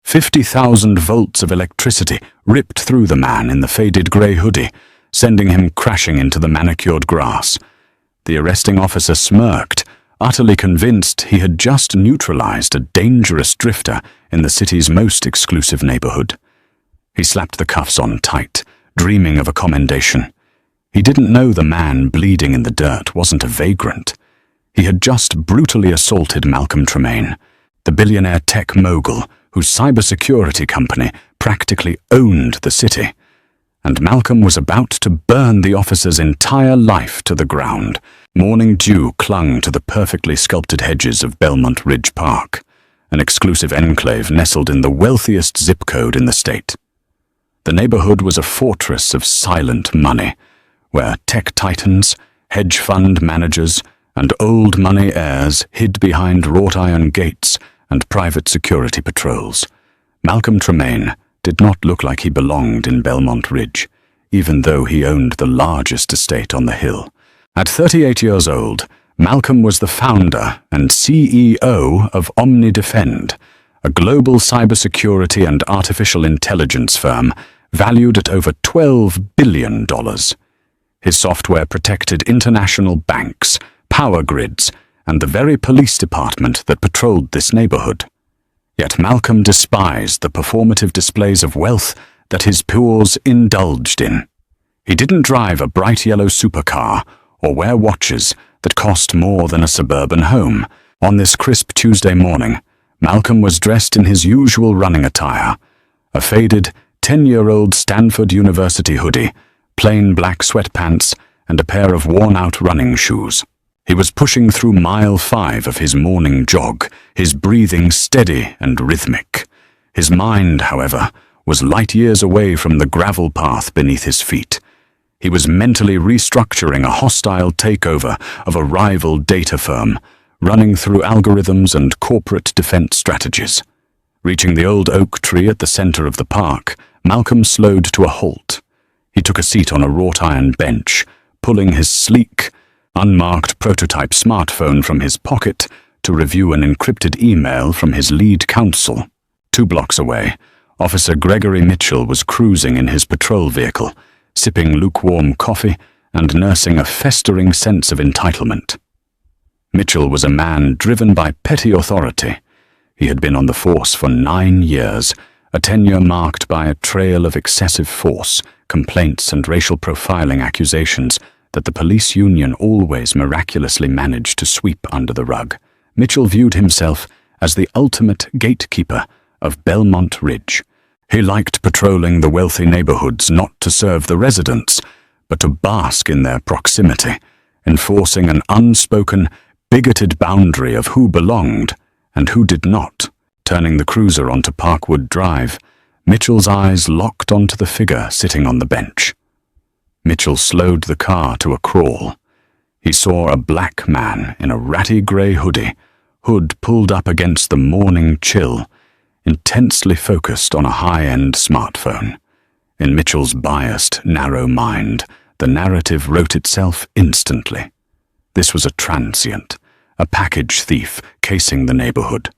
50,000 volts of electricity ripped through the man in the faded grey hoodie, sending him crashing into the manicured grass. The arresting officer smirked, utterly convinced he had just neutralized a dangerous drifter in the city's most exclusive neighborhood. He slapped the cuffs on tight, dreaming of a commendation. He didn't know the man bleeding in the dirt wasn't a vagrant. He had just brutally assaulted Malcolm Tremaine, the billionaire tech mogul whose cybersecurity company practically owned the city. And Malcolm was about to burn the officer's entire life to the ground. Morning dew clung to the perfectly sculpted hedges of Belmont Ridge Park, an exclusive enclave nestled in the wealthiest zip code in the state. The neighborhood was a fortress of silent money, where tech titans, hedge fund managers, and old money heirs hid behind wrought iron gates and private security patrols. Malcolm Tremaine did not look like he belonged in Belmont Ridge, even though he owned the largest estate on the hill. At 38 years old, Malcolm was the founder and CEO of OmniDefend, a global cybersecurity and artificial intelligence firm valued at over $12 billion. His software protected international banks, power grids, and the very police department that patrolled this neighborhood. Yet Malcolm despised the performative displays of wealth that his peers indulged in. He didn't drive a bright yellow supercar or wear watches that cost more than a suburban home. On this crisp Tuesday morning, Malcolm was dressed in his usual running attire, a faded, 10-year-old Stanford University hoodie, plain black sweatpants, and a pair of worn-out running shoes. He was pushing through mile 5 of his morning jog, his breathing steady and rhythmic. His mind, however, was light years away from the gravel path beneath his feet. He was mentally restructuring a hostile takeover of a rival data firm, running through algorithms and corporate defense strategies. Reaching the old oak tree at the center of the park, Malcolm slowed to a halt. He took a seat on a wrought iron bench, pulling his sleek, unmarked prototype smartphone from his pocket to review an encrypted email from his lead counsel. 2 blocks away, Officer Gregory Mitchell was cruising in his patrol vehicle, sipping lukewarm coffee and nursing a festering sense of entitlement. Mitchell was a man driven by petty authority. He had been on the force for 9 years, a tenure marked by a trail of excessive force, complaints and racial profiling accusations that the police union always miraculously managed to sweep under the rug. Mitchell viewed himself as the ultimate gatekeeper of Belmont Ridge. He liked patrolling the wealthy neighborhoods not to serve the residents, but to bask in their proximity, enforcing an unspoken, bigoted boundary of who belonged and who did not. Turning the cruiser onto Parkwood Drive, Mitchell's eyes locked onto the figure sitting on the bench. Mitchell slowed the car to a crawl. He saw a black man in a ratty grey hoodie, hood pulled up against the morning chill, intensely focused on a high-end smartphone. In Mitchell's biased, narrow mind, the narrative wrote itself instantly. This was a transient, a package thief casing the neighborhood,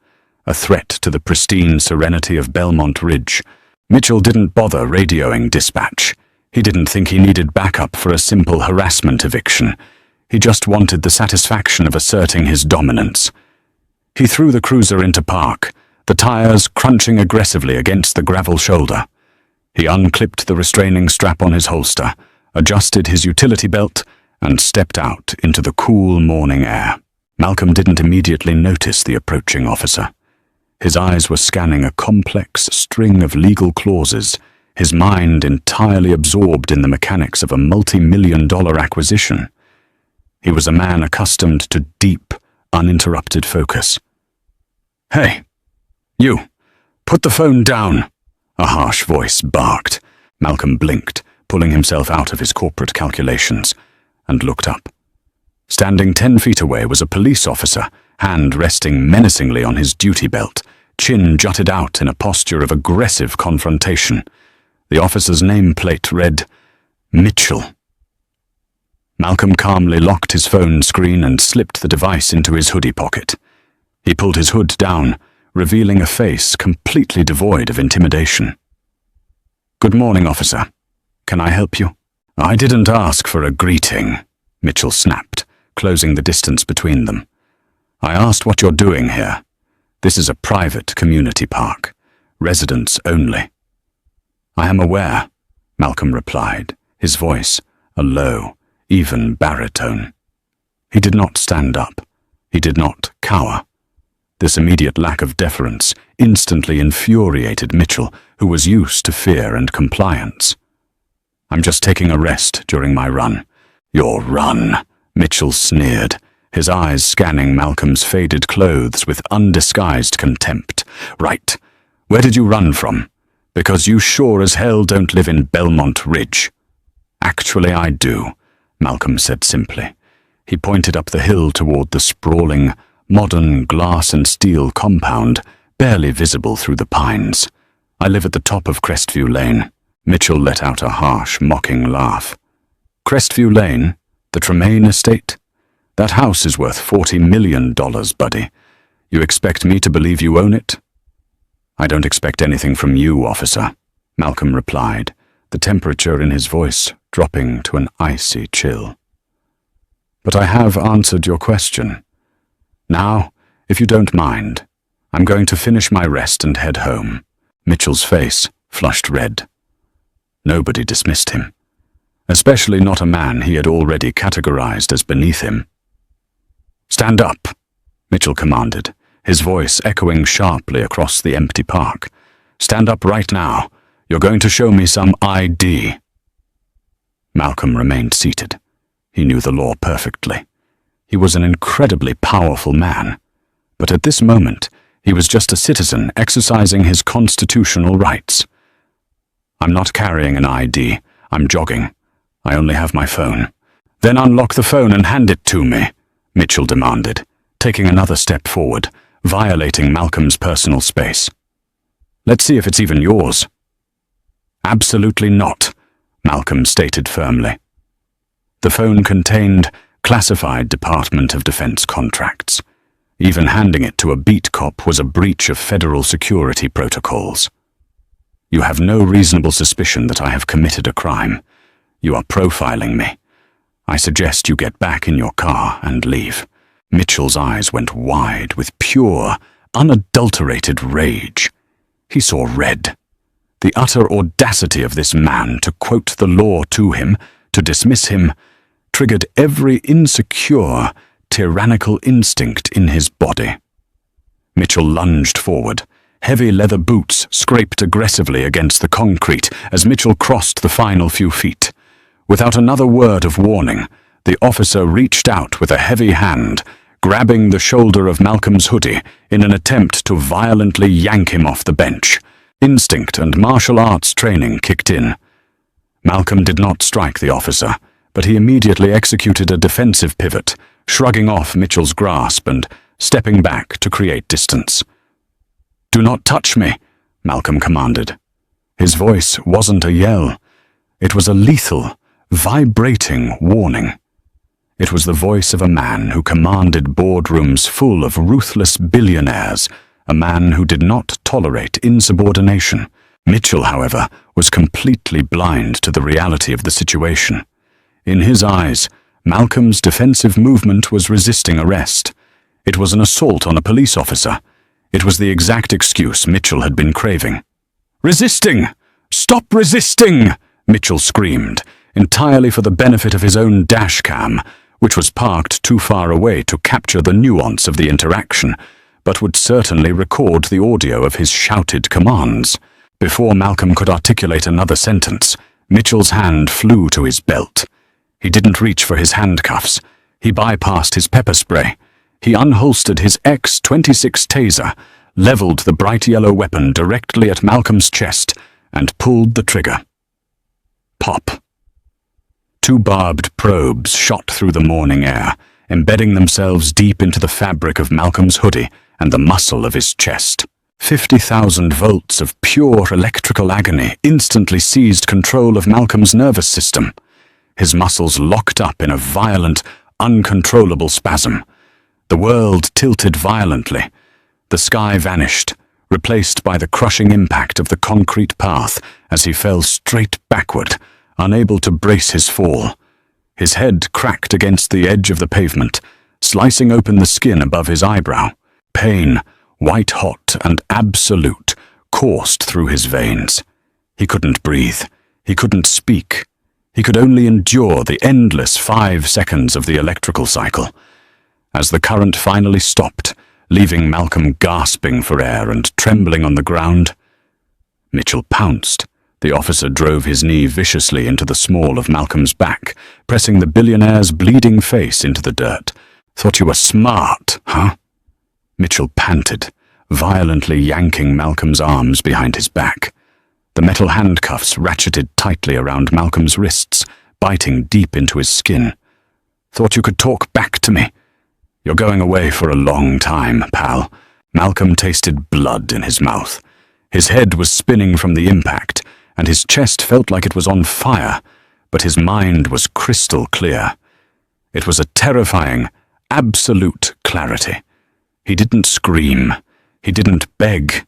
a threat to the pristine serenity of Belmont Ridge. Mitchell didn't bother radioing dispatch. He didn't think he needed backup for a simple harassment eviction. He just wanted the satisfaction of asserting his dominance. He threw the cruiser into park, the tires crunching aggressively against the gravel shoulder. He unclipped the restraining strap on his holster, adjusted his utility belt, and stepped out into the cool morning air. Malcolm didn't immediately notice the approaching officer. His eyes were scanning a complex string of legal clauses, his mind entirely absorbed in the mechanics of a multi-million-dollar acquisition. He was a man accustomed to deep, uninterrupted focus. "Hey, you, put the phone down," a harsh voice barked. Malcolm blinked, pulling himself out of his corporate calculations, and looked up. Standing 10 feet away was a police officer, hand resting menacingly on his duty belt, chin jutted out in a posture of aggressive confrontation. The officer's nameplate read, Mitchell. Malcolm calmly locked his phone screen and slipped the device into his hoodie pocket. He pulled his hood down, revealing a face completely devoid of intimidation. "Good morning, officer. Can I help you?" "I didn't ask for a greeting," Mitchell snapped, closing the distance between them. "I asked what you're doing here. This is a private community park. Residents only." "I am aware," Malcolm replied, his voice a low, even baritone. He did not stand up. He did not cower. This immediate lack of deference instantly infuriated Mitchell, who was used to fear and compliance. "I'm just taking a rest during my run." "Your run," Mitchell sneered, his eyes scanning Malcolm's faded clothes with undisguised contempt. "Right. Where did you run from? Because you sure as hell don't live in Belmont Ridge." "Actually, I do," Malcolm said simply. He pointed up the hill toward the sprawling, modern glass and steel compound, barely visible through the pines. "I live at the top of Crestview Lane." Mitchell let out a harsh, mocking laugh. "Crestview Lane? The Tremaine estate? That house is worth $40 million, buddy. You expect me to believe you own it?" "I don't expect anything from you, officer," Malcolm replied, the temperature in his voice dropping to an icy chill. "But I have answered your question. Now, if you don't mind, I'm going to finish my rest and head home." Mitchell's face flushed red. Nobody dismissed him, especially not a man he had already categorized as beneath him. "Stand up," Mitchell commanded, his voice echoing sharply across the empty park. "Stand up right now. You're going to show me some ID." Malcolm remained seated. He knew the law perfectly. He was an incredibly powerful man, but at this moment he was just a citizen exercising his constitutional rights. "I'm not carrying an ID. I'm jogging. I only have my phone." "Then unlock the phone and hand it to me," Mitchell demanded, taking another step forward, violating Malcolm's personal space. "Let's see if it's even yours." "Absolutely not," Malcolm stated firmly. The phone contained classified Department of Defense contracts. Even handing it to a beat cop was a breach of federal security protocols. "You have no reasonable suspicion that I have committed a crime. You are profiling me. I suggest you get back in your car and leave." Mitchell's eyes went wide with pure, unadulterated rage. He saw red. The utter audacity of this man to quote the law to him, to dismiss him, triggered every insecure, tyrannical instinct in his body. Mitchell lunged forward. Heavy leather boots scraped aggressively against the concrete as Mitchell crossed the final few feet. Without another word of warning, the officer reached out with a heavy hand, grabbing the shoulder of Malcolm's hoodie in an attempt to violently yank him off the bench. Instinct and martial arts training kicked in. Malcolm did not strike the officer, but he immediately executed a defensive pivot, shrugging off Mitchell's grasp and stepping back to create distance. "Do not touch me," Malcolm commanded. His voice wasn't a yell. It was a lethal, vibrating warning. It was the voice of a man who commanded boardrooms full of ruthless billionaires, a man who did not tolerate insubordination. Mitchell, however, was completely blind to the reality of the situation. In his eyes, Malcolm's defensive movement was resisting arrest. It was an assault on a police officer. It was the exact excuse Mitchell had been craving. "Resisting! Stop resisting!" Mitchell screamed, entirely for the benefit of his own dash cam, which was parked too far away to capture the nuance of the interaction, but would certainly record the audio of his shouted commands. Before Malcolm could articulate another sentence, Mitchell's hand flew to his belt. He didn't reach for his handcuffs. He bypassed his pepper spray. He unholstered his X-26 taser, leveled the bright yellow weapon directly at Malcolm's chest, and pulled the trigger. Pop. Two barbed probes shot through the morning air, embedding themselves deep into the fabric of Malcolm's hoodie and the muscle of his chest. 50,000 volts of pure electrical agony instantly seized control of Malcolm's nervous system. His muscles locked up in a violent, uncontrollable spasm. The world tilted violently. The sky vanished, replaced by the crushing impact of the concrete path as he fell straight backward, unable to brace his fall. His head cracked against the edge of the pavement, slicing open the skin above his eyebrow. Pain, white-hot and absolute, coursed through his veins. He couldn't breathe. He couldn't speak. He could only endure the endless 5 seconds of the electrical cycle. As the current finally stopped, leaving Malcolm gasping for air and trembling on the ground, Mitchell pounced. The officer drove his knee viciously into the small of Malcolm's back, pressing the billionaire's bleeding face into the dirt. "Thought you were smart, huh?" Mitchell panted, violently yanking Malcolm's arms behind his back. The metal handcuffs ratcheted tightly around Malcolm's wrists, biting deep into his skin. "Thought you could talk back to me? You're going away for a long time, pal." Malcolm tasted blood in his mouth. His head was spinning from the impact, and his chest felt like it was on fire, but his mind was crystal clear. It was a terrifying, absolute clarity. He didn't scream. He didn't beg.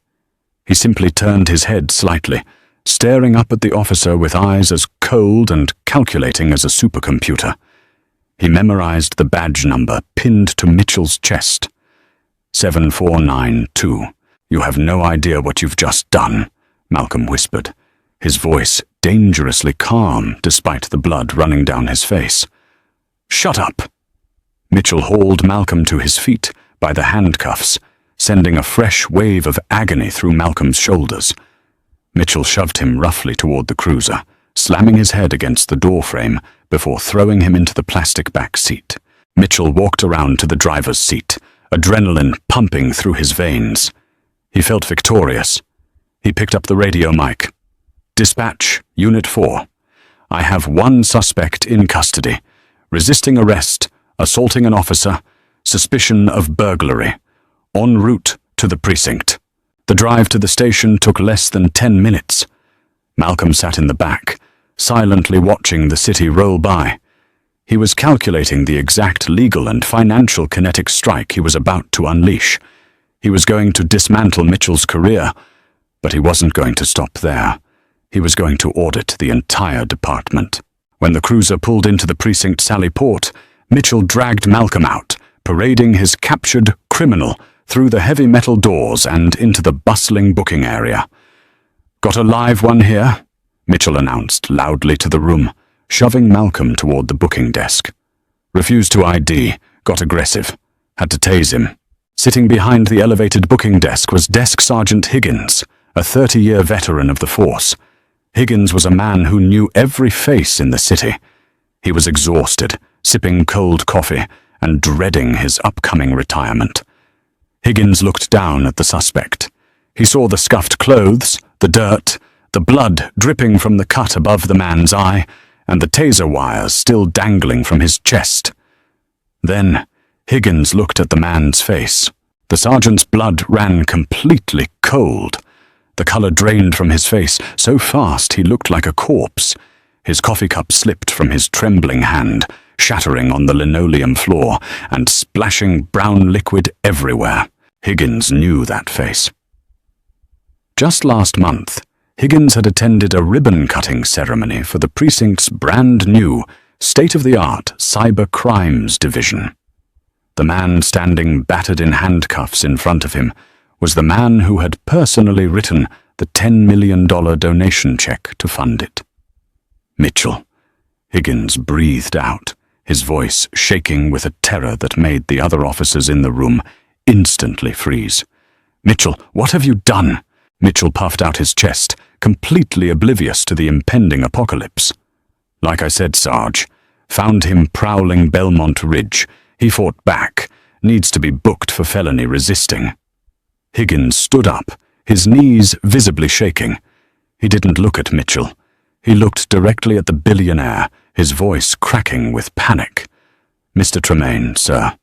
He simply turned his head slightly, staring up at the officer with eyes as cold and calculating as a supercomputer. He memorized the badge number pinned to Mitchell's chest. 7492. "You have no idea what you've just done," Malcolm whispered, his voice dangerously calm despite the blood running down his face. "Shut up!" Mitchell hauled Malcolm to his feet by the handcuffs, sending a fresh wave of agony through Malcolm's shoulders. Mitchell shoved him roughly toward the cruiser, slamming his head against the doorframe before throwing him into the plastic back seat. Mitchell walked around to the driver's seat, adrenaline pumping through his veins. He felt victorious. He picked up the radio mic. "Dispatch, Unit 4. I have one suspect in custody. Resisting arrest, assaulting an officer, suspicion of burglary. En route to the precinct." The drive to the station took less than 10 minutes. Malcolm sat in the back, silently watching the city roll by. He was calculating the exact legal and financial kinetic strike he was about to unleash. He was going to dismantle Mitchell's career, but he wasn't going to stop there. He was going to audit the entire department. When the cruiser pulled into the precinct Sally Port, Mitchell dragged Malcolm out, parading his captured criminal through the heavy metal doors and into the bustling booking area. "Got a live one here," Mitchell announced loudly to the room, shoving Malcolm toward the booking desk. "Refused to ID, got aggressive. Had to tase him." Sitting behind the elevated booking desk was Desk Sergeant Higgins, a 30-year veteran of the force. Higgins was a man who knew every face in the city. He was exhausted, sipping cold coffee and dreading his upcoming retirement. Higgins looked down at the suspect. He saw the scuffed clothes, the dirt, the blood dripping from the cut above the man's eye, and the taser wires still dangling from his chest. Then, Higgins looked at the man's face. The sergeant's blood ran completely cold. The color drained from his face so fast he looked like a corpse. His coffee cup slipped from his trembling hand, shattering on the linoleum floor and splashing brown liquid everywhere. Higgins knew that face. Just last month, Higgins had attended a ribbon-cutting ceremony for the precinct's brand-new, state-of-the-art cyber crimes division. The man standing battered in handcuffs in front of him was the man who had personally written the $10 million donation check to fund it. Mitchell. Higgins breathed out, his voice shaking with a terror that made the other officers in the room instantly freeze. "Mitchell, what have you done?" Mitchell puffed out his chest, completely oblivious to the impending apocalypse. "Like I said, Sarge, found him prowling Belmont Ridge. He fought back, needs to be booked for felony resisting." Higgins stood up, his knees visibly shaking. He didn't look at Mitchell. He looked directly at the billionaire, his voice cracking with panic. "Mr. Tremaine, sir.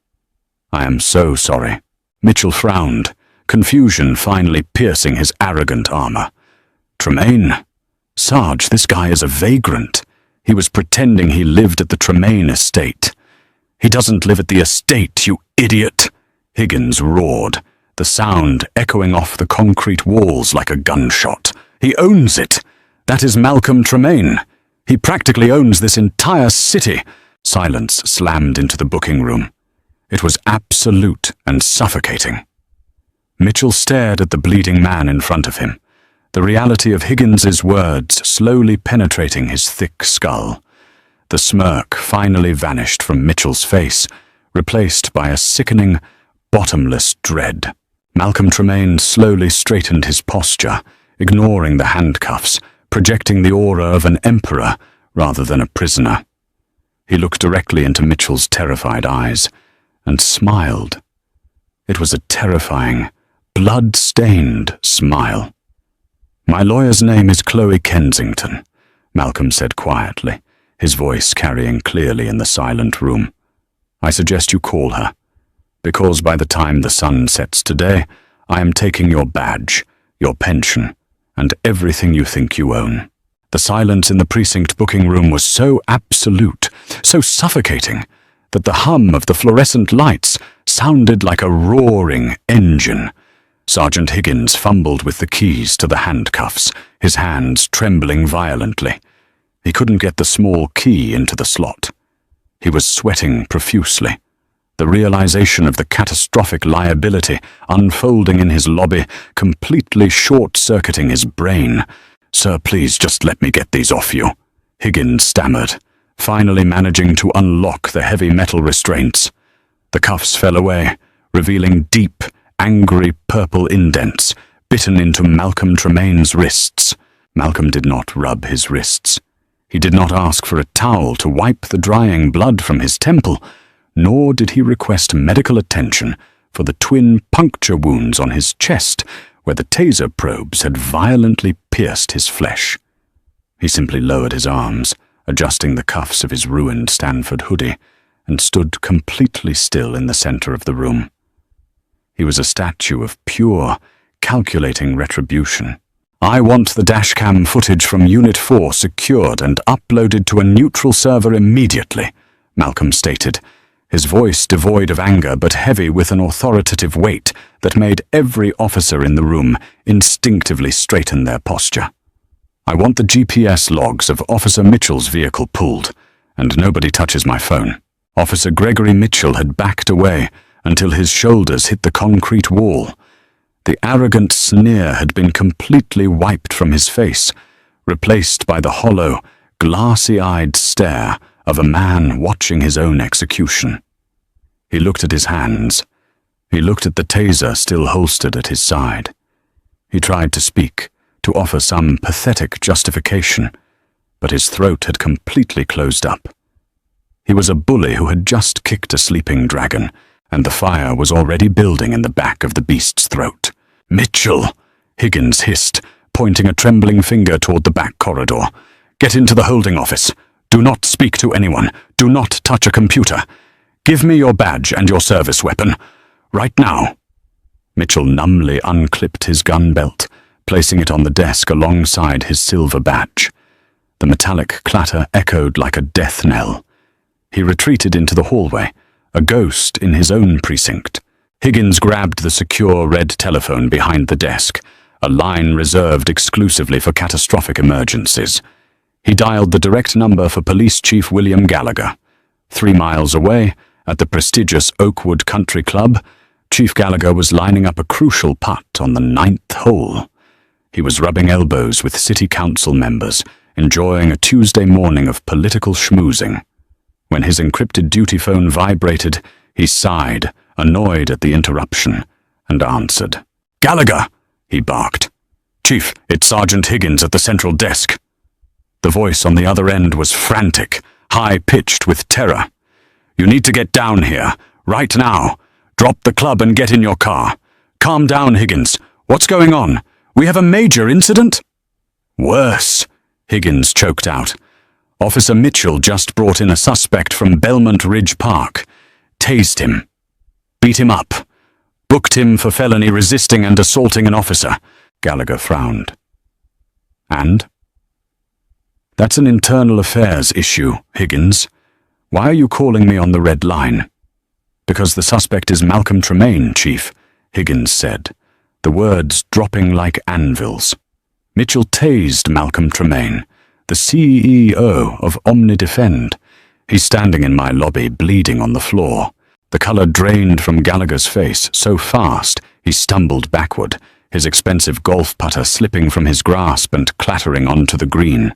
I am so sorry." Mitchell frowned, confusion finally piercing his arrogant armor. "Tremaine? Sarge, this guy is a vagrant. He was pretending he lived at the Tremaine estate." "He doesn't live at the estate, you idiot!" Higgins roared, the sound echoing off the concrete walls like a gunshot. He owns it. That is Malcolm Tremaine. He practically owns this entire city. Silence slammed into the booking room. It was absolute and suffocating. Mitchell stared at the bleeding man in front of him, the reality of Higgins's words slowly penetrating his thick skull. The smirk finally vanished from Mitchell's face, replaced by a sickening, bottomless dread. Malcolm Tremaine slowly straightened his posture, ignoring the handcuffs, projecting the aura of an emperor rather than a prisoner. He looked directly into Mitchell's terrified eyes and smiled. It was a terrifying, blood-stained smile. "My lawyer's name is Chloe Kensington," Malcolm said quietly, his voice carrying clearly in the silent room. "I suggest you call her, because by the time the sun sets today, I am taking your badge, your pension, and everything you think you own." The silence in the precinct booking room was so absolute, so suffocating, that the hum of the fluorescent lights sounded like a roaring engine. Sergeant Higgins fumbled with the keys to the handcuffs, his hands trembling violently. He couldn't get the small key into the slot. He was sweating profusely, the realization of the catastrophic liability unfolding in his lobby completely short-circuiting his brain. "Sir, please just let me get these off you," Higgins stammered, finally managing to unlock the heavy metal restraints. The cuffs fell away, revealing deep, angry purple indents bitten into Malcolm Tremaine's wrists. Malcolm did not rub his wrists. He did not ask for a towel to wipe the drying blood from his temple, nor did he request medical attention for the twin puncture wounds on his chest where the taser probes had violently pierced his flesh. He simply lowered his arms, adjusting the cuffs of his ruined Stanford hoodie, and stood completely still in the center of the room. He was a statue of pure, calculating retribution. "I want the dashcam footage from Unit 4 secured and uploaded to a neutral server immediately," Malcolm stated, his voice devoid of anger but heavy with an authoritative weight that made every officer in the room instinctively straighten their posture. "I want the GPS logs of Officer Mitchell's vehicle pulled, and nobody touches my phone." Officer Gregory Mitchell had backed away until his shoulders hit the concrete wall. The arrogant sneer had been completely wiped from his face, replaced by the hollow, glassy-eyed stare of a man watching his own execution. He looked at his hands. He looked at the taser still holstered at his side. He tried to speak, to offer some pathetic justification, but his throat had completely closed up. He was a bully who had just kicked a sleeping dragon, and the fire was already building in the back of the beast's throat. "Mitchell!" Higgins hissed, pointing a trembling finger toward the back corridor. "Get into the holding office. Do not speak to anyone. Do not touch a computer. Give me your badge and your service weapon. Right now." Mitchell numbly unclipped his gun belt, placing it on the desk alongside his silver badge. The metallic clatter echoed like a death knell. He retreated into the hallway, a ghost in his own precinct. Higgins grabbed the secure red telephone behind the desk, a line reserved exclusively for catastrophic emergencies. He dialed the direct number for Police Chief William Gallagher. 3 miles away, at the prestigious Oakwood Country Club, Chief Gallagher was lining up a crucial putt on the 9th hole. He was rubbing elbows with city council members, enjoying a Tuesday morning of political schmoozing. When his encrypted duty phone vibrated, he sighed, annoyed at the interruption, and answered. "Gallagher!" he barked. "Chief, it's Sergeant Higgins at the central desk." The voice on the other end was frantic, high-pitched with terror. "You need to get down here, right now. Drop the club and get in your car. Calm down, Higgins. What's going on? We have a major incident?" "Worse," Higgins choked out. "Officer Mitchell just brought in a suspect from Belmont Ridge Park. Tased him. Beat him up. Booked him for felony resisting and assaulting an officer." Gallagher frowned. "And?" "That's an internal affairs issue, Higgins. Why are you calling me on the red line?" "Because the suspect is Malcolm Tremaine, Chief," Higgins said, the words dropping like anvils. Mitchell tased Malcolm Tremaine, the CEO of OmniDefend. He's standing in my lobby, bleeding on the floor. The color drained from Gallagher's face so fast he stumbled backward, his expensive golf putter slipping from his grasp and clattering onto the green.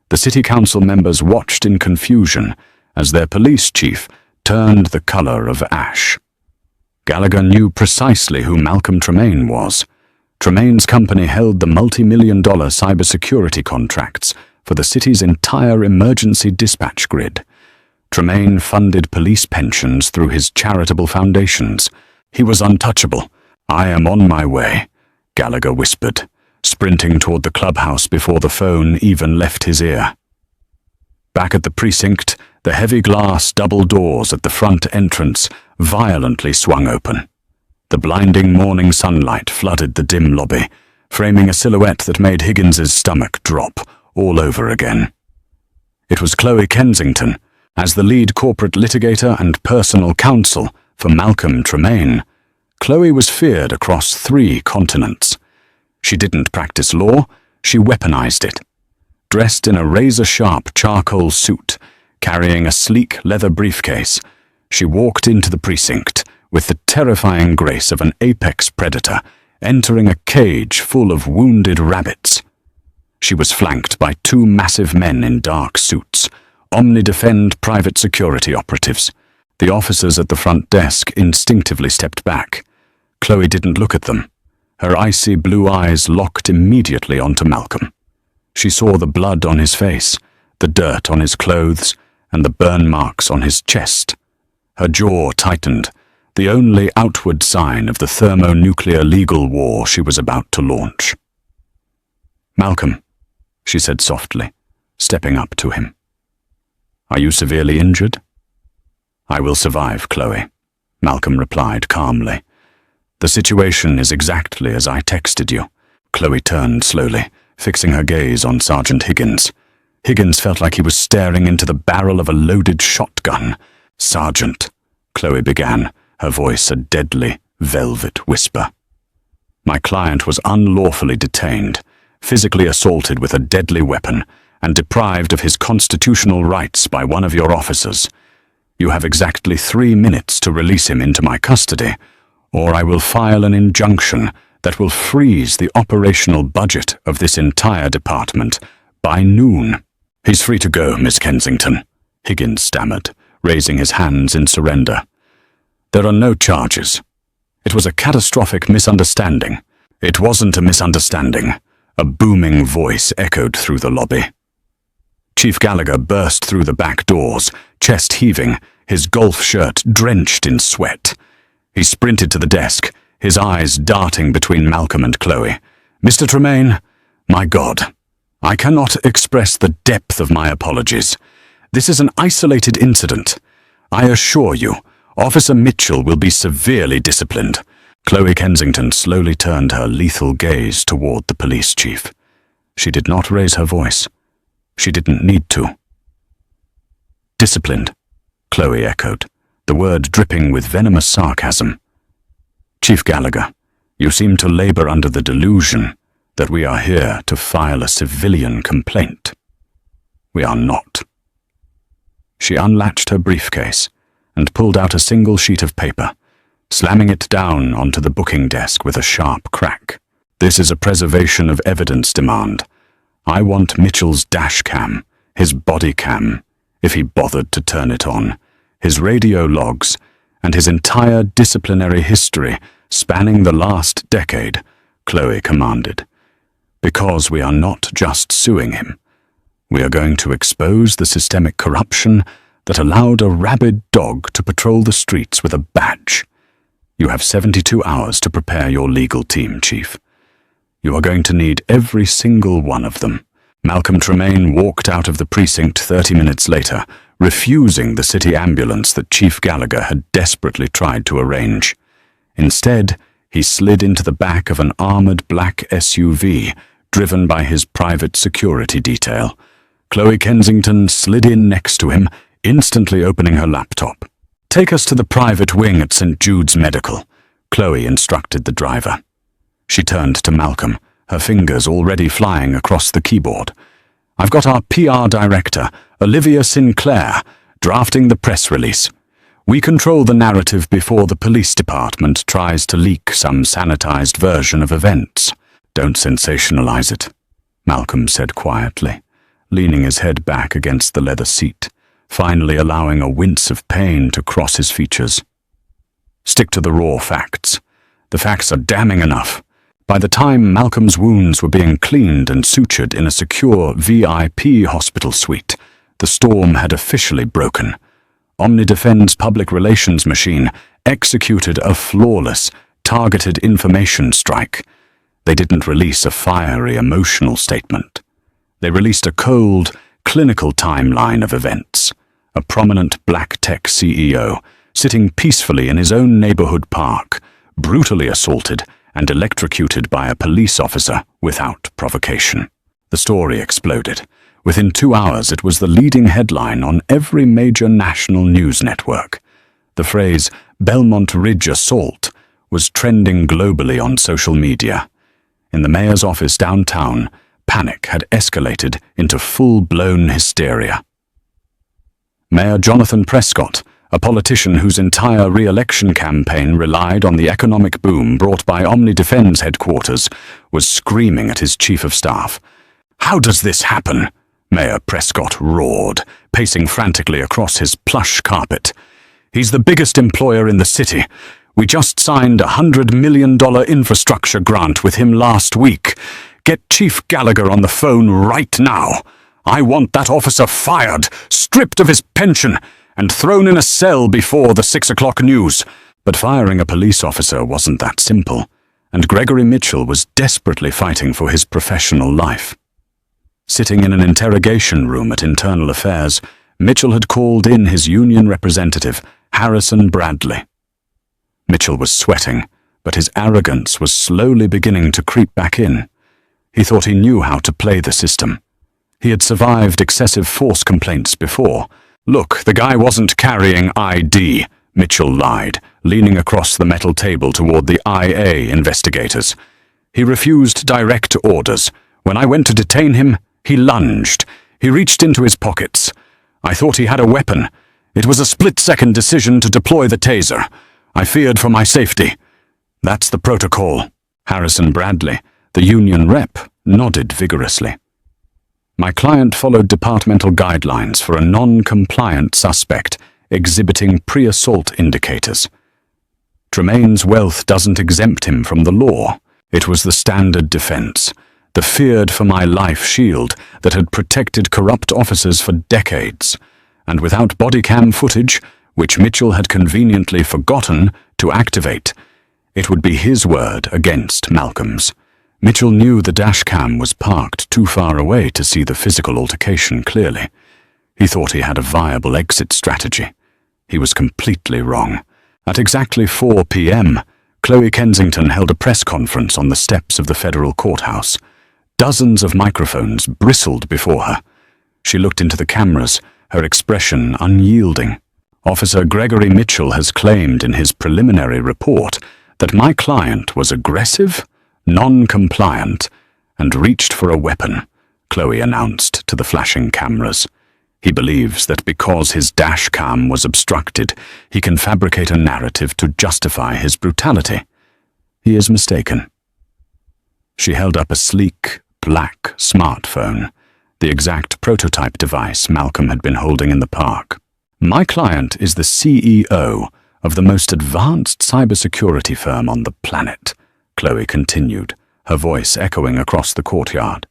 The city council members watched in confusion as their police chief turned the color of ash. Gallagher knew precisely who Malcolm Tremaine was. Tremaine's company held the multi-million-dollar cybersecurity contracts for the city's entire emergency dispatch grid. Tremaine funded police pensions through his charitable foundations. He was untouchable. "I am on my way," Gallagher whispered, sprinting toward the clubhouse before the phone even left his ear. Back at the precinct, the heavy glass double doors at the front entrance violently swung open. The blinding morning sunlight flooded the dim lobby, framing a silhouette that made Higgins's stomach drop all over again. It was Chloe Kensington, as the lead corporate litigator and personal counsel for Malcolm Tremaine. Chloe was feared across 3 continents. She didn't practice law, she weaponized it. Dressed in a razor-sharp charcoal suit, carrying a sleek leather briefcase, she walked into the precinct with the terrifying grace of an apex predator entering a cage full of wounded rabbits. She was flanked by 2 massive men in dark suits, OmniDefend private security operatives. The officers at the front desk instinctively stepped back. Chloe didn't look at them. Her icy blue eyes locked immediately onto Malcolm. She saw the blood on his face, the dirt on his clothes, and the burn marks on his chest. Her jaw tightened, the only outward sign of the thermonuclear legal war she was about to launch. "Malcolm," she said softly, stepping up to him. "Are you severely injured?" "I will survive, Chloe," Malcolm replied calmly. "The situation is exactly as I texted you." Chloe turned slowly, fixing her gaze on Sergeant Higgins. Higgins felt like he was staring into the barrel of a loaded shotgun. "Sergeant," Chloe began, her voice a deadly, velvet whisper. "My client was unlawfully detained, physically assaulted with a deadly weapon, and deprived of his constitutional rights by one of your officers. You have exactly 3 minutes to release him into my custody, or I will file an injunction that will freeze the operational budget of this entire department by noon." "He's free to go, Miss Kensington," Higgins stammered, raising his hands in surrender. "There are no charges. It was a catastrophic misunderstanding." "It wasn't a misunderstanding," a booming voice echoed through the lobby. Chief Gallagher burst through the back doors, chest heaving, his golf shirt drenched in sweat. He sprinted to the desk, his eyes darting between Malcolm and Chloe. "Mr. Tremaine, my God, I cannot express the depth of my apologies. This is an isolated incident. I assure you, Officer Mitchell will be severely disciplined." Chloe Kensington slowly turned her lethal gaze toward the police chief. She did not raise her voice. She didn't need to. "Disciplined," Chloe echoed, the word dripping with venomous sarcasm. "Chief Gallagher, you seem to labor under the delusion that we are here to file a civilian complaint. We are not." She unlatched her briefcase and pulled out a single sheet of paper, slamming it down onto the booking desk with a sharp crack. "This is a preservation of evidence demand. I want Mitchell's dash cam, his body cam, if he bothered to turn it on, his radio logs, and his entire disciplinary history spanning the last decade," Chloe commanded. "Because we are not just suing him. We are going to expose the systemic corruption that allowed a rabid dog to patrol the streets with a badge. You have 72 hours to prepare your legal team, Chief. You are going to need every single one of them." Malcolm Tremaine walked out of the precinct 30 minutes later, refusing the city ambulance that Chief Gallagher had desperately tried to arrange. Instead, he slid into the back of an armored black SUV, driven by his private security detail. Chloe Kensington slid in next to him, instantly opening her laptop. "Take us to the private wing at St. Jude's Medical," Chloe instructed the driver. She turned to Malcolm, her fingers already flying across the keyboard. "I've got our PR director, Olivia Sinclair, drafting the press release. We control the narrative before the police department tries to leak some sanitized version of events. Don't sensationalize it," Malcolm said quietly, leaning his head back against the leather seat, finally allowing a wince of pain to cross his features. "Stick to the raw facts. The facts are damning enough." By the time Malcolm's wounds were being cleaned and sutured in a secure VIP hospital suite, the storm had officially broken. OmniDefend's public relations machine executed a flawless, targeted information strike. They didn't release a fiery, emotional statement. They released a cold, clinical timeline of events. A prominent black tech CEO, sitting peacefully in his own neighborhood park, brutally assaulted and electrocuted by a police officer without provocation. The story exploded. Within 2 hours, it was the leading headline on every major national news network. The phrase, "Belmont Ridge Assault," was trending globally on social media. In the mayor's office downtown, panic had escalated into full-blown hysteria. Mayor Jonathan Prescott, a politician whose entire re-election campaign relied on the economic boom brought by OmniDefend's headquarters, was screaming at his chief of staff. "How does this happen?" Mayor Prescott roared, pacing frantically across his plush carpet. "He's the biggest employer in the city. We just signed a $100 million infrastructure grant with him last week. Get Chief Gallagher on the phone right now. I want that officer fired, stripped of his pension, and thrown in a cell before the 6 o'clock news." But firing a police officer wasn't that simple, and Gregory Mitchell was desperately fighting for his professional life. Sitting in an interrogation room at Internal Affairs, Mitchell had called in his union representative, Harrison Bradley. Mitchell was sweating, but his arrogance was slowly beginning to creep back in. He thought he knew how to play the system. He had survived excessive force complaints before. "Look, the guy wasn't carrying ID," Mitchell lied, leaning across the metal table toward the IA investigators. "He refused direct orders. When I went to detain him, he lunged. He reached into his pockets. I thought he had a weapon. It was a split-second decision to deploy the taser. I feared for my safety." "That's the protocol." Harrison Bradley, the union rep, nodded vigorously. "My client followed departmental guidelines for a non-compliant suspect exhibiting pre-assault indicators. Tremaine's wealth doesn't exempt him from the law. It was the standard defense, the feared-for-my-life shield that had protected corrupt officers for decades. And without body cam footage, which Mitchell had conveniently forgotten to activate, it would be his word against Malcolm's. Mitchell knew the dashcam was parked too far away to see the physical altercation clearly. He thought he had a viable exit strategy. He was completely wrong. At exactly 4 p.m., Chloe Kensington held a press conference on the steps of the federal courthouse. Dozens of microphones bristled before her. She looked into the cameras, her expression unyielding. "Officer Gregory Mitchell has claimed in his preliminary report that my client was aggressive, non-compliant, and reached for a weapon," Chloe announced to the flashing cameras. "He believes that because his dash cam was obstructed, he can fabricate a narrative to justify his brutality. He is mistaken." She held up a sleek, black smartphone, the exact prototype device Malcolm had been holding in the park. "My client is the CEO of the most advanced cybersecurity firm on the planet," Chloe continued, her voice echoing across the courtyard.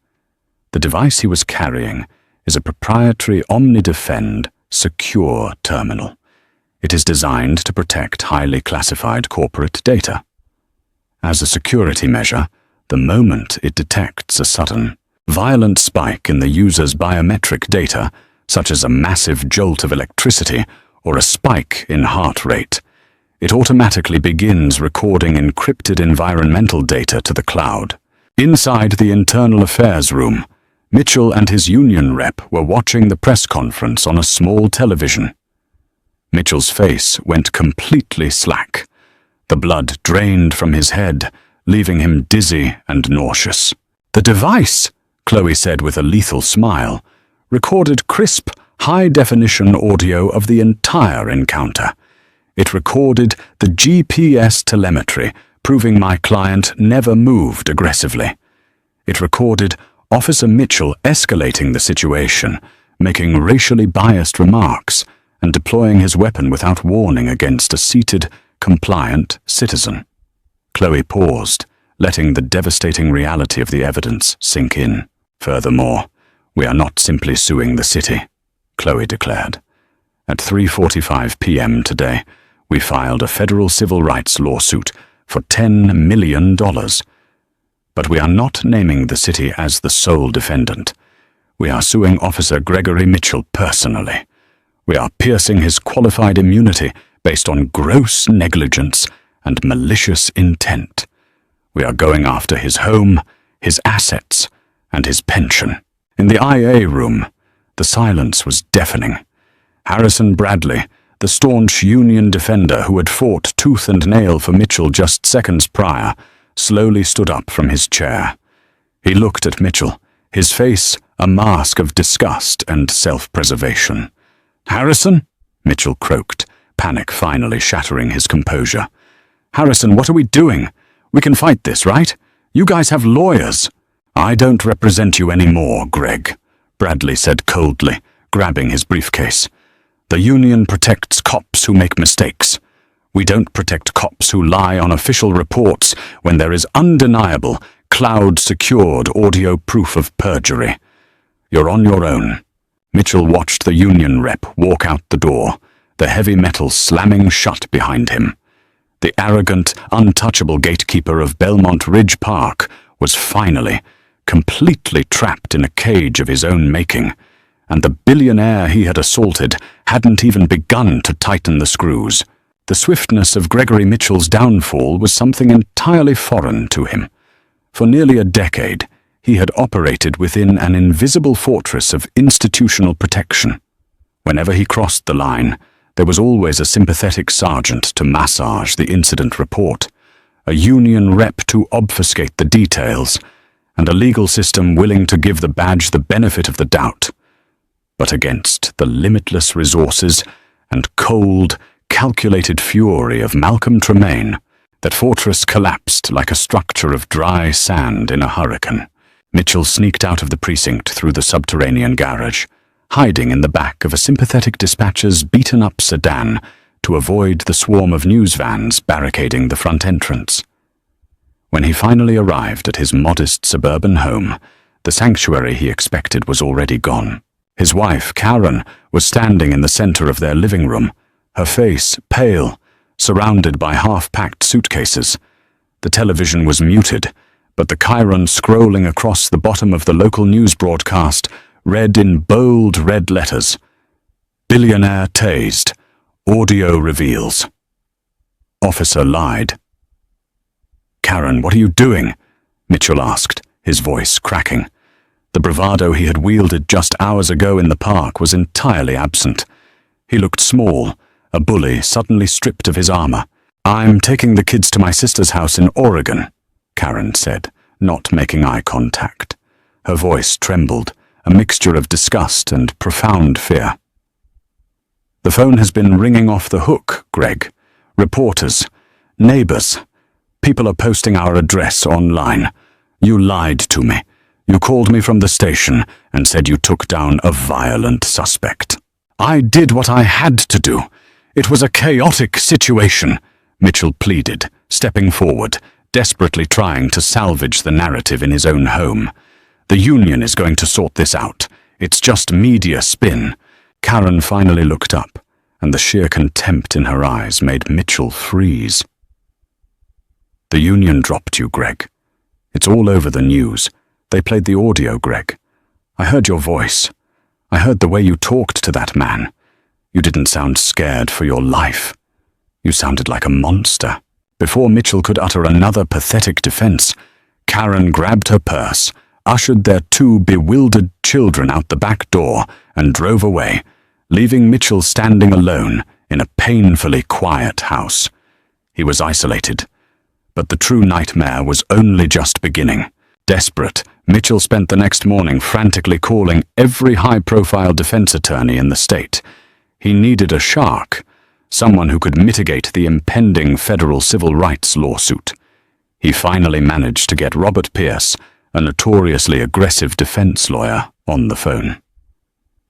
"The device he was carrying is a proprietary OmniDefend secure terminal. It is designed to protect highly classified corporate data. As a security measure, the moment it detects a sudden, violent spike in the user's biometric data, such as a massive jolt of electricity or a spike in heart rate, it automatically begins recording encrypted environmental data to the cloud." Inside the internal affairs room, Mitchell and his union rep were watching the press conference on a small television. Mitchell's face went completely slack. The blood drained from his head, leaving him dizzy and nauseous. "The device," Chloe said with a lethal smile, recorded crisp, high-definition audio of the entire encounter. It recorded the GPS telemetry, proving my client never moved aggressively. It recorded Officer Mitchell escalating the situation, making racially biased remarks, and deploying his weapon without warning against a seated, compliant citizen. Chloe paused, letting the devastating reality of the evidence sink in. "Furthermore, we are not simply suing the city," Chloe declared. "At 3:45 p.m. today, we filed a federal civil rights lawsuit for $10 million. But we are not naming the city as the sole defendant. We are suing Officer Gregory Mitchell personally. We are piercing his qualified immunity based on gross negligence and malicious intent. We are going after his home, his assets, and his pension." In the IA room, the silence was deafening. Harrison Bradley, the staunch Union defender who had fought tooth and nail for Mitchell just seconds prior, slowly stood up from his chair. He looked at Mitchell, his face a mask of disgust and self-preservation. "Harrison?" Mitchell croaked, panic finally shattering his composure. "Harrison, what are we doing? We can fight this, right? You guys have lawyers." "I don't represent you anymore, Greg," Bradley said coldly, grabbing his briefcase. "The union protects cops who make mistakes. We don't protect cops who lie on official reports when there is undeniable, cloud-secured audio proof of perjury. You're on your own." Mitchell watched the union rep walk out the door, the heavy metal slamming shut behind him. The arrogant, untouchable gatekeeper of Belmont Ridge Park was finally, completely trapped in a cage of his own making, and the billionaire he had assaulted hadn't even begun to tighten the screws. The swiftness of Gregory Mitchell's downfall was something entirely foreign to him. For nearly a decade, he had operated within an invisible fortress of institutional protection. Whenever he crossed the line, there was always a sympathetic sergeant to massage the incident report, a union rep to obfuscate the details, and a legal system willing to give the badge the benefit of the doubt. But against the limitless resources and cold, calculated fury of Malcolm Tremaine, that fortress collapsed like a structure of dry sand in a hurricane. Mitchell sneaked out of the precinct through the subterranean garage, hiding in the back of a sympathetic dispatcher's beaten-up sedan to avoid the swarm of news vans barricading the front entrance. When he finally arrived at his modest suburban home, the sanctuary he expected was already gone. His wife, Karen, was standing in the center of their living room, her face pale, surrounded by half-packed suitcases. The television was muted, but the chyron scrolling across the bottom of the local news broadcast read in bold red letters, "Billionaire tased. Audio reveals." Officer lied. "Karen, what are you doing?" Mitchell asked, his voice cracking. The bravado he had wielded just hours ago in the park was entirely absent. He looked small, a bully suddenly stripped of his armor. "I'm taking the kids to my sister's house in Oregon," Karen said, not making eye contact. Her voice trembled, a mixture of disgust and profound fear. "The phone has been ringing off the hook, Greg. Reporters, neighbors. People are posting our address online. You lied to me. You called me from the station and said you took down a violent suspect." "I did what I had to do. It was a chaotic situation," Mitchell pleaded, stepping forward, desperately trying to salvage the narrative in his own home. "The union is going to sort this out. It's just media spin." Karen finally looked up, and the sheer contempt in her eyes made Mitchell freeze. "The union dropped you, Greg. It's all over the news. They played the audio, Greg. I heard your voice. I heard the way you talked to that man. You didn't sound scared for your life. You sounded like a monster." Before Mitchell could utter another pathetic defense, Karen grabbed her purse, ushered their two bewildered children out the back door, and drove away, leaving Mitchell standing alone in a painfully quiet house. He was isolated. But the true nightmare was only just beginning. Desperate, Mitchell spent the next morning frantically calling every high-profile defense attorney in the state. He needed a shark, someone who could mitigate the impending federal civil rights lawsuit. He finally managed to get Robert Pierce, a notoriously aggressive defense lawyer, on the phone.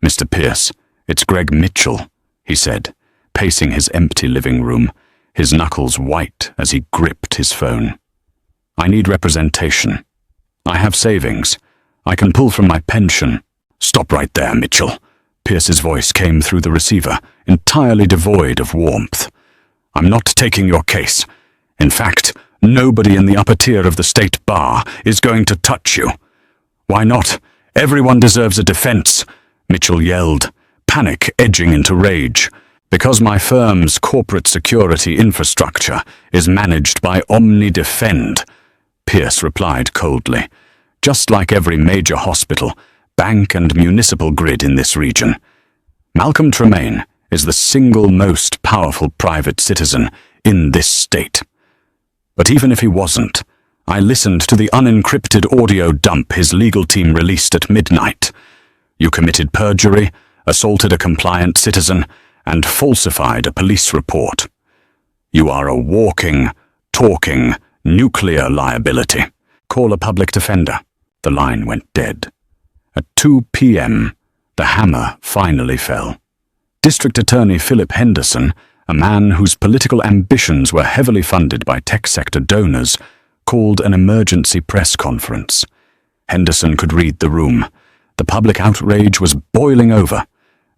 "Mr. Pierce, it's Greg Mitchell," he said, pacing his empty living room, his knuckles white as he gripped his phone. "I need representation. I have savings. I can pull from my pension." "Stop right there, Mitchell." Pierce's voice came through the receiver, entirely devoid of warmth. "I'm not taking your case. In fact, nobody in the upper tier of the state bar is going to touch you." "Why not? Everyone deserves a defense," Mitchell yelled, panic edging into rage. "Because my firm's corporate security infrastructure is managed by OmniDefend," Pierce replied coldly. "Just like every major hospital, bank and municipal grid in this region. Malcolm Tremaine is the single most powerful private citizen in this state. But even if he wasn't, I listened to the unencrypted audio dump his legal team released at midnight. You committed perjury, assaulted a compliant citizen, and falsified a police report. You are a walking, talking, nuclear liability. Call a public defender." The line went dead. At 2 p.m., the hammer finally fell. District Attorney Philip Henderson, a man whose political ambitions were heavily funded by tech sector donors, called an emergency press conference. Henderson could read the room. The public outrage was boiling over,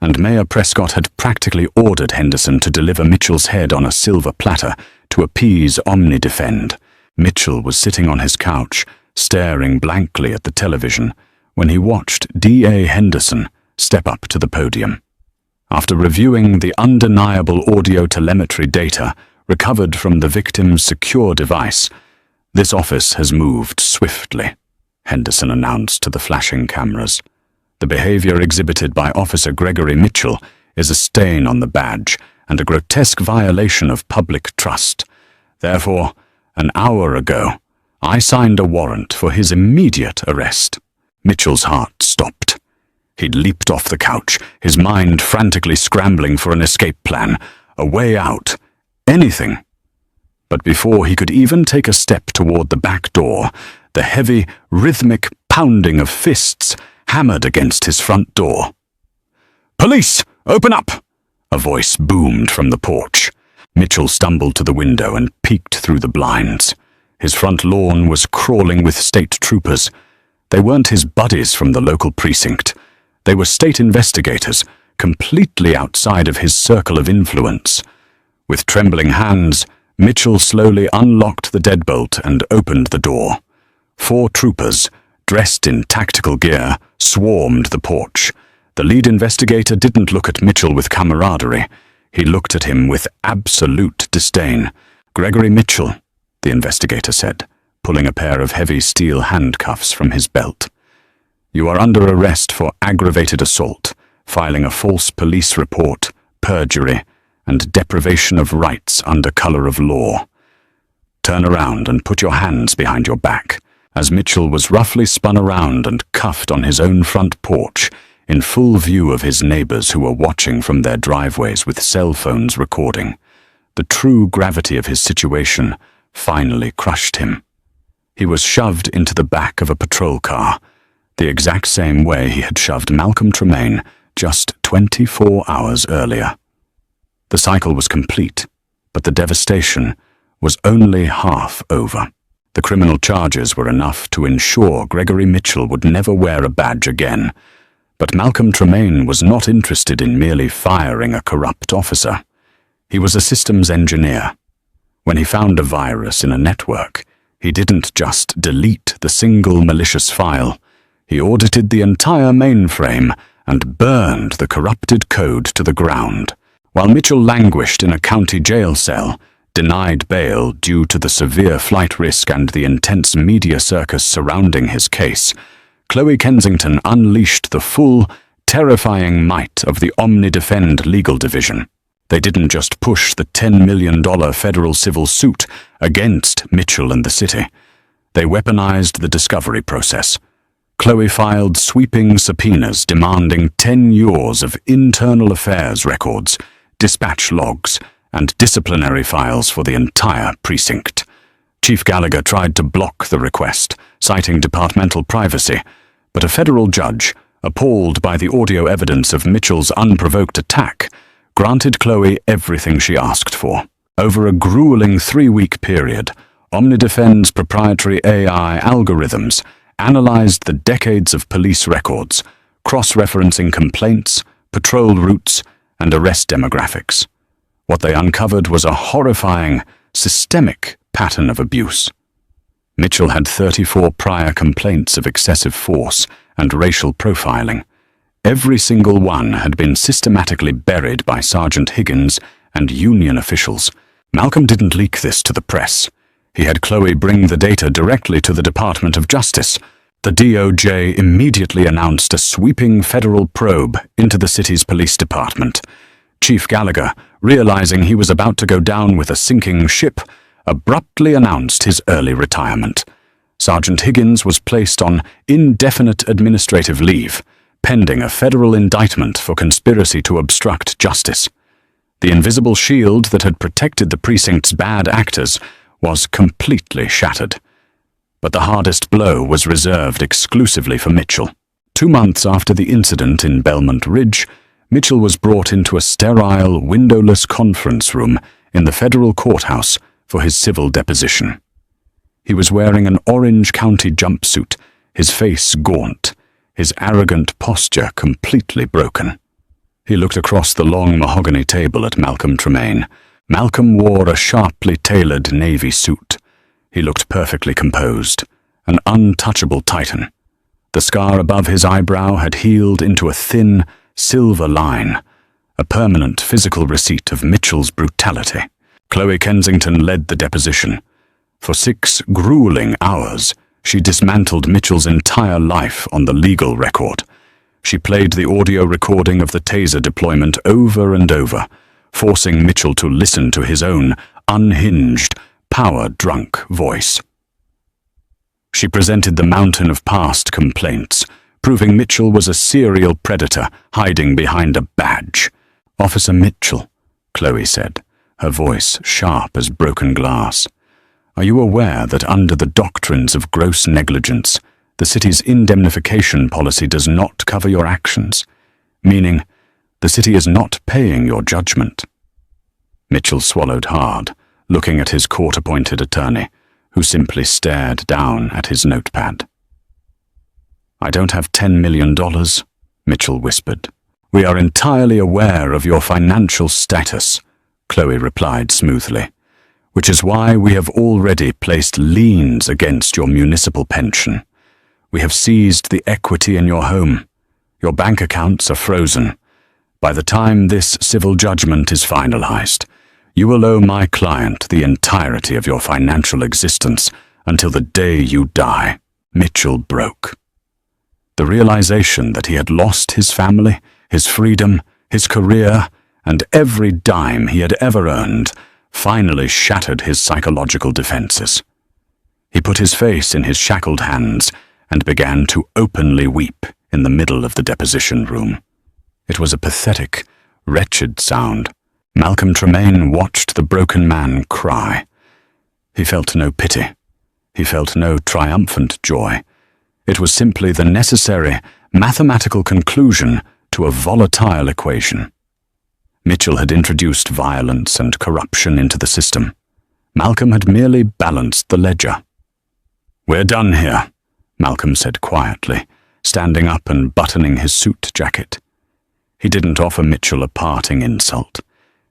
and Mayor Prescott had practically ordered Henderson to deliver Mitchell's head on a silver platter to appease OmniDefend. Mitchell was sitting on his couch, staring blankly at the television, when he watched D.A. Henderson step up to the podium. After reviewing the undeniable audio telemetry data recovered from the victim's secure device, "This office has moved swiftly," Henderson announced to the flashing cameras. "The behavior exhibited by Officer Gregory Mitchell is a stain on the badge and a grotesque violation of public trust. Therefore, an hour ago, I signed a warrant for his immediate arrest." Mitchell's heart stopped. He'd leaped off the couch, his mind frantically scrambling for an escape plan, a way out, anything. But before he could even take a step toward the back door, the heavy, rhythmic pounding of fists hammered against his front door. "Police, open up!" a voice boomed from the porch. Mitchell stumbled to the window and peeked through the blinds. His front lawn was crawling with state troopers. They weren't his buddies from the local precinct. They were state investigators, completely outside of his circle of influence. With trembling hands, Mitchell slowly unlocked the deadbolt and opened the door. 4 troopers, dressed in tactical gear, swarmed the porch. The lead investigator didn't look at Mitchell with camaraderie. He looked at him with absolute disdain. "Gregory Mitchell," the investigator said, pulling a pair of heavy steel handcuffs from his belt. "You are under arrest for aggravated assault, filing a false police report, perjury, and deprivation of rights under color of law. Turn around and put your hands behind your back," as Mitchell was roughly spun around and cuffed on his own front porch, in full view of his neighbors who were watching from their driveways with cell phones recording. The true gravity of his situation finally crushed him. He was shoved into the back of a patrol car, the exact same way he had shoved Malcolm Tremaine just 24 hours earlier. The cycle was complete, but the devastation was only half over. The criminal charges were enough to ensure Gregory Mitchell would never wear a badge again, but Malcolm Tremaine was not interested in merely firing a corrupt officer. He was a systems engineer. When he found a virus in a network, he didn't just delete the single malicious file. He audited the entire mainframe and burned the corrupted code to the ground. While Mitchell languished in a county jail cell, denied bail due to the severe flight risk and the intense media circus surrounding his case, Chloe Kensington unleashed the full, terrifying might of the OmniDefend legal division. They didn't just push the $10 million federal civil suit against Mitchell and the city. They weaponized the discovery process. Chloe filed sweeping subpoenas demanding 10 years of internal affairs records, dispatch logs, and disciplinary files for the entire precinct. Chief Gallagher tried to block the request, citing departmental privacy, but a federal judge, appalled by the audio evidence of Mitchell's unprovoked attack, granted Chloe everything she asked for. Over a grueling 3-week period, Omnidefend's proprietary AI algorithms analyzed the decades of police records, cross-referencing complaints, patrol routes, and arrest demographics. What they uncovered was a horrifying, systemic pattern of abuse. Mitchell had 34 prior complaints of excessive force and racial profiling. Every single one had been systematically buried by Sergeant Higgins and union officials. Malcolm didn't leak this to the press. He had Chloe bring the data directly to the Department of Justice. The DOJ immediately announced a sweeping federal probe into the city's police department. Chief Gallagher, realizing he was about to go down with a sinking ship, abruptly announced his early retirement. Sergeant Higgins was placed on indefinite administrative leave, pending a federal indictment for conspiracy to obstruct justice. The invisible shield that had protected the precinct's bad actors was completely shattered. But the hardest blow was reserved exclusively for Mitchell. 2 months after the incident in Belmont Ridge, Mitchell was brought into a sterile, windowless conference room in the federal courthouse for his civil deposition. He was wearing an Orange County jumpsuit, his face gaunt, his arrogant posture completely broken. He looked across the long mahogany table at Malcolm Tremaine. Malcolm wore a sharply tailored navy suit. He looked perfectly composed, an untouchable titan. The scar above his eyebrow had healed into a thin, silver line, a permanent physical receipt of Mitchell's brutality. Chloe Kensington led the deposition. For 6 grueling hours, she dismantled Mitchell's entire life on the legal record. She played the audio recording of the taser deployment over and over, forcing Mitchell to listen to his own unhinged, power-drunk voice. She presented the mountain of past complaints, proving Mitchell was a serial predator hiding behind a badge. "Officer Mitchell," Chloe said, her voice sharp as broken glass, "are you aware that under the doctrines of gross negligence, the city's indemnification policy does not cover your actions, meaning the city is not paying your judgment?" Mitchell swallowed hard, looking at his court-appointed attorney, who simply stared down at his notepad. "I don't have $10 million, Mitchell whispered. "We are entirely aware of your financial status," Chloe replied smoothly, "which is why we have already placed liens against your municipal pension. We have seized the equity in your home. Your bank accounts are frozen. By the time this civil judgment is finalized, you will owe my client the entirety of your financial existence until the day you die." Mitchell broke. The realization that he had lost his family, his freedom, his career, and every dime he had ever earned finally shattered his psychological defenses. He put his face in his shackled hands and began to openly weep in the middle of the deposition room. It was a pathetic, wretched sound. Malcolm Tremaine watched the broken man cry. He felt no pity. He felt no triumphant joy. It was simply the necessary mathematical conclusion to a volatile equation. Mitchell had introduced violence and corruption into the system. Malcolm had merely balanced the ledger. "We're done here," Malcolm said quietly, standing up and buttoning his suit jacket. He didn't offer Mitchell a parting insult.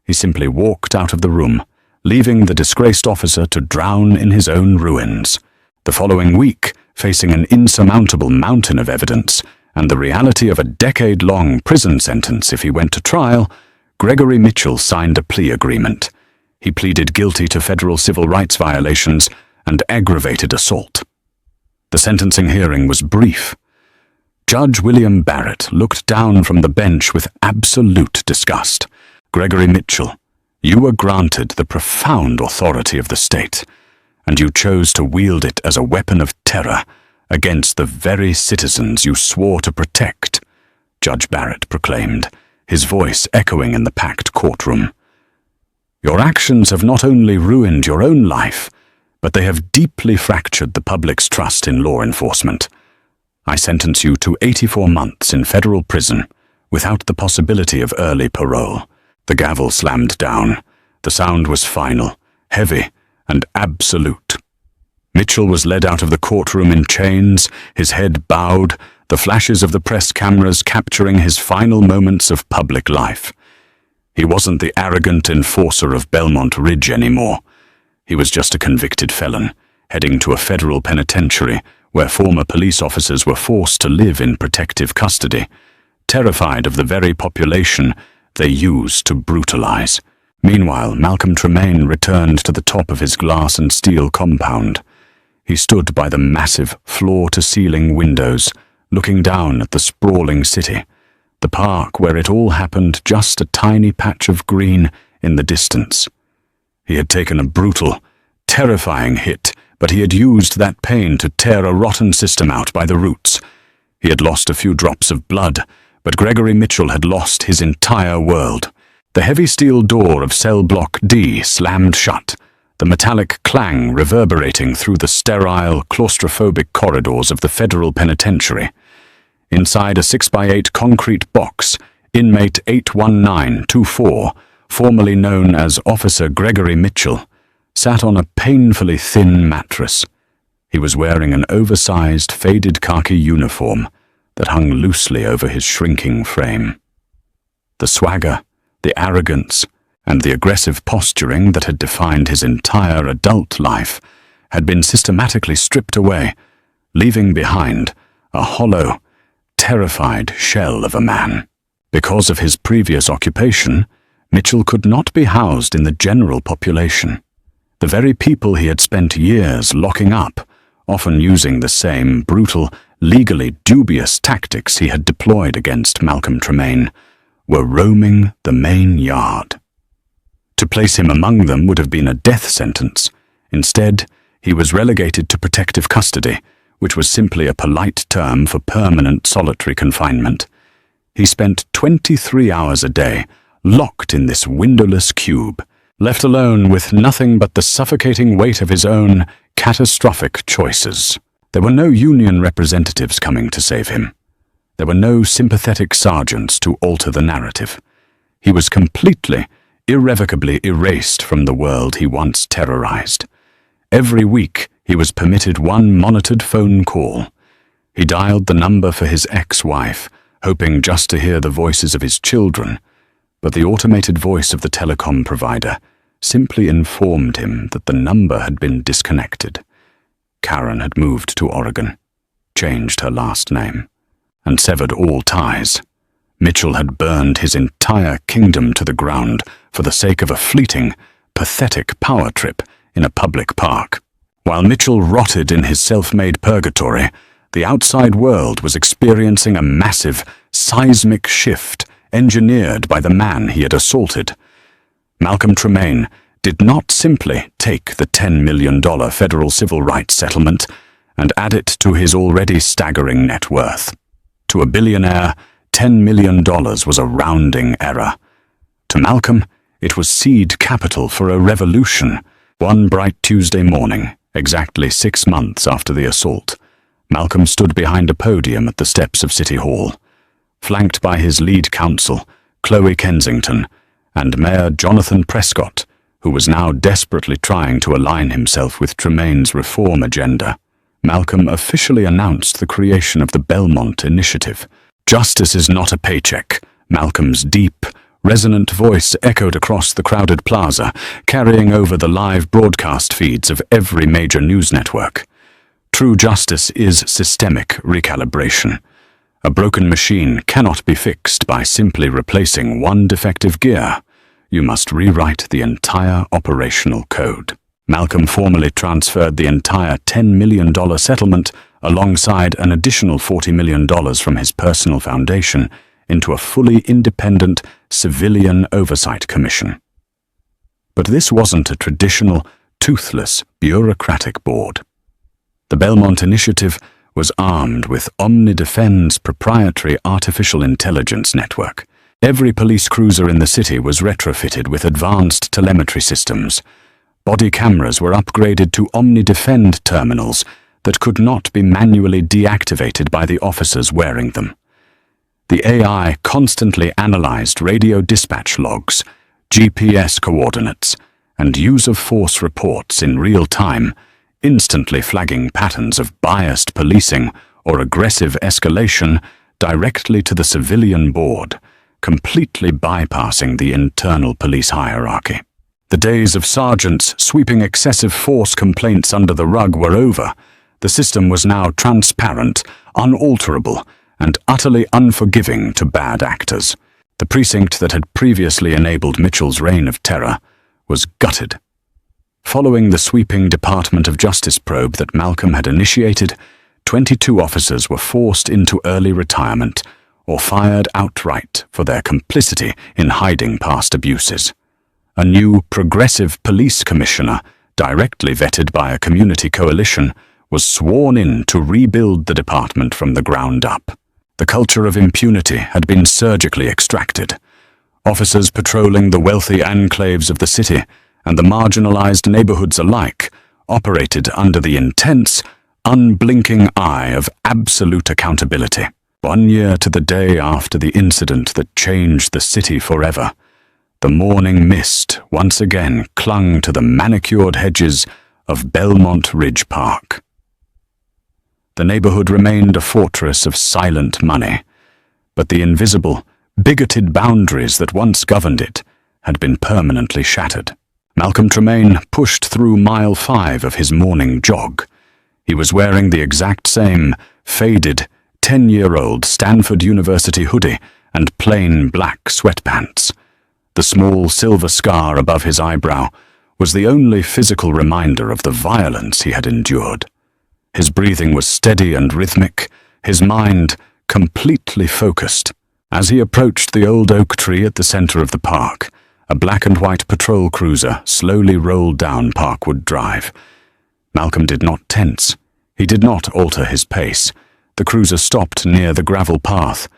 He simply walked out of the room, leaving the disgraced officer to drown in his own ruins. The following week, facing an insurmountable mountain of evidence and the reality of a decade-long prison sentence if he went to trial, Gregory Mitchell signed a plea agreement. He pleaded guilty to federal civil rights violations and aggravated assault. The sentencing hearing was brief. Judge William Barrett looked down from the bench with absolute disgust. Gregory Mitchell, you were granted the profound authority of the state, and you chose to wield it as a weapon of terror against the very citizens you swore to protect, Judge Barrett proclaimed, his voice echoing in the packed courtroom. Your actions have not only ruined your own life, but they have deeply fractured the public's trust in law enforcement. I sentence you to 84 months in federal prison without the possibility of early parole. The gavel slammed down. The sound was final, heavy, and absolute. Mitchell was led out of the courtroom in chains, his head bowed, the flashes of the press cameras capturing his final moments of public life. He wasn't the arrogant enforcer of Belmont Ridge anymore. He was just a convicted felon, heading to a federal penitentiary where former police officers were forced to live in protective custody, terrified of the very population they used to brutalize. Meanwhile, Malcolm Tremaine returned to the top of his glass and steel compound. He stood by the massive floor-to-ceiling windows, looking down at the sprawling city, the park where it all happened just a tiny patch of green in the distance. He had taken a brutal, terrifying hit, but he had used that pain to tear a rotten system out by the roots. He had lost a few drops of blood, but Gregory Mitchell had lost his entire world. The heavy steel door of cell block D slammed shut, the metallic clang reverberating through the sterile, claustrophobic corridors of the federal penitentiary. Inside a 6x8 concrete box, inmate 81924, formerly known as Officer Gregory Mitchell, sat on a painfully thin mattress. He was wearing an oversized, faded khaki uniform that hung loosely over his shrinking frame. The swagger, the arrogance, and the aggressive posturing that had defined his entire adult life had been systematically stripped away, leaving behind a hollow, terrified shell of a man. Because of his previous occupation, Mitchell could not be housed in the general population. The very people he had spent years locking up, often using the same brutal, legally dubious tactics he had deployed against Malcolm Tremaine, were roaming the main yard. To place him among them would have been a death sentence. Instead, he was relegated to protective custody, which was simply a polite term for permanent solitary confinement. He spent 23 hours a day locked in this windowless cube, left alone with nothing but the suffocating weight of his own catastrophic choices. There were no union representatives coming to save him. There were no sympathetic sergeants to alter the narrative. He was completely, irrevocably erased from the world he once terrorized. Every week, he was permitted one monitored phone call. He dialed the number for his ex-wife, hoping just to hear the voices of his children, but the automated voice of the telecom provider simply informed him that the number had been disconnected. Karen had moved to Oregon, changed her last name, and severed all ties. Mitchell had burned his entire kingdom to the ground for the sake of a fleeting, pathetic power trip in a public park. While Mitchell rotted in his self-made purgatory, the outside world was experiencing a massive, seismic shift engineered by the man he had assaulted. Malcolm Tremaine did not simply take the $10 million federal civil rights settlement and add it to his already staggering net worth. To a billionaire, $10 million was a rounding error. To Malcolm, it was seed capital for a revolution. One bright Tuesday morning, exactly 6 months after the assault, Malcolm stood behind a podium at the steps of City Hall, flanked by his lead counsel, Chloe Kensington, and Mayor Jonathan Prescott, who was now desperately trying to align himself with Tremaine's reform agenda. Malcolm officially announced the creation of the Belmont Initiative. "Justice is not a paycheck," Malcolm's deep, resonant voice echoed across the crowded plaza, carrying over the live broadcast feeds of every major news network. "True justice is systemic recalibration. A broken machine cannot be fixed by simply replacing one defective gear. You must rewrite the entire operational code." Malcolm formally transferred the entire $10 million settlement alongside an additional $40 million from his personal foundation into a fully independent Civilian Oversight Commission. But this wasn't a traditional, toothless, bureaucratic board. The Belmont Initiative was armed with OmniDefend's proprietary artificial intelligence network. Every police cruiser in the city was retrofitted with advanced telemetry systems. Body cameras were upgraded to OmniDefend terminals that could not be manually deactivated by the officers wearing them. The AI constantly analyzed radio dispatch logs, GPS coordinates, and use-of-force reports in real time, instantly flagging patterns of biased policing or aggressive escalation directly to the civilian board, completely bypassing the internal police hierarchy. The days of sergeants sweeping excessive force complaints under the rug were over. The system was now transparent, unalterable, and utterly unforgiving to bad actors. The precinct that had previously enabled Mitchell's reign of terror was gutted. Following the sweeping Department of Justice probe that Malcolm had initiated, 22 officers were forced into early retirement or fired outright for their complicity in hiding past abuses. A new progressive police commissioner, directly vetted by a community coalition, was sworn in to rebuild the department from the ground up. The culture of impunity had been surgically extracted. Officers patrolling the wealthy enclaves of the city and the marginalized neighborhoods alike operated under the intense, unblinking eye of absolute accountability. 1 year to the day after the incident that changed the city forever, the morning mist once again clung to the manicured hedges of Belmont Ridge Park. The neighborhood remained a fortress of silent money, but the invisible, bigoted boundaries that once governed it had been permanently shattered. Malcolm Tremaine pushed through mile 5 of his morning jog. He was wearing the exact same faded, 10-year-old Stanford University hoodie and plain black sweatpants. The small silver scar above his eyebrow was the only physical reminder of the violence he had endured. His breathing was steady and rhythmic, his mind completely focused. As he approached the old oak tree at the center of the park, a black and white patrol cruiser slowly rolled down Parkwood Drive. Malcolm did not tense. He did not alter his pace. The cruiser stopped near the gravel path.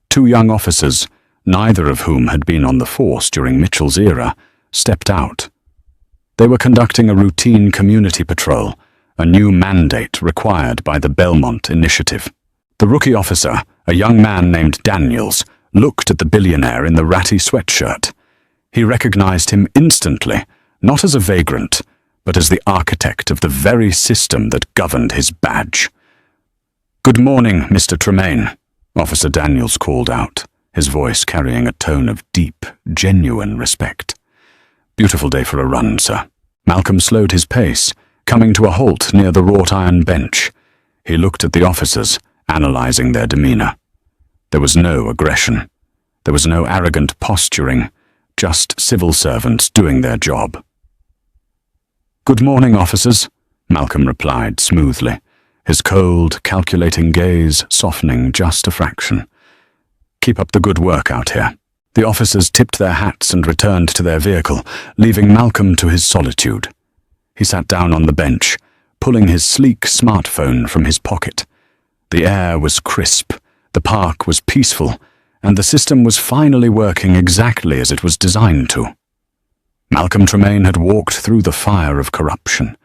2 young officers, neither of whom had been on the force during Mitchell's era, stepped out. They were conducting a routine community patrol, a new mandate required by the Belmont Initiative. The rookie officer, a young man named Daniels, looked at the billionaire in the ratty sweatshirt. He recognized him instantly, not as a vagrant, but as the architect of the very system that governed his badge. "Good morning, Mr. Tremaine," Officer Daniels called out, his voice carrying a tone of deep, genuine respect. "Beautiful day for a run, sir." Malcolm slowed his pace, coming to a halt near the wrought iron bench. He looked at the officers, analyzing their demeanor. There was no aggression. There was no arrogant posturing, just civil servants doing their job. "Good morning, officers," Malcolm replied smoothly, his cold, calculating gaze softening just a fraction. "Keep up the good work out here." The officers tipped their hats and returned to their vehicle, leaving Malcolm to his solitude. He sat down on the bench, pulling his sleek smartphone from his pocket. The air was crisp, the park was peaceful, and the system was finally working exactly as it was designed to. Malcolm Tremaine had walked through the fire of corruption,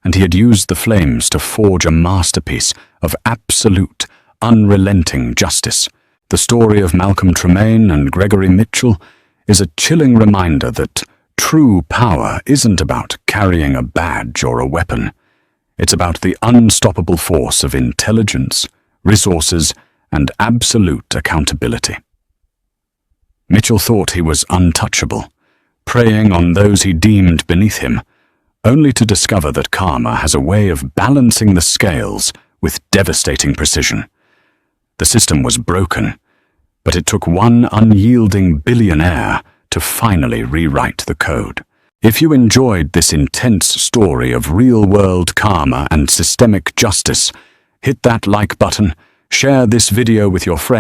and he had used the flames to forge a masterpiece of absolute, unrelenting justice. The story of Malcolm Tremaine and Gregory Mitchell is a chilling reminder that true power isn't about carrying a badge or a weapon. It's about the unstoppable force of intelligence, resources, and absolute accountability. Mitchell thought he was untouchable, preying on those he deemed beneath him, only to discover that karma has a way of balancing the scales with devastating precision. The system was broken, but it took one unyielding billionaire to finally rewrite the code. If you enjoyed this intense story of real-world karma and systemic justice, hit that like button, share this video with your friends,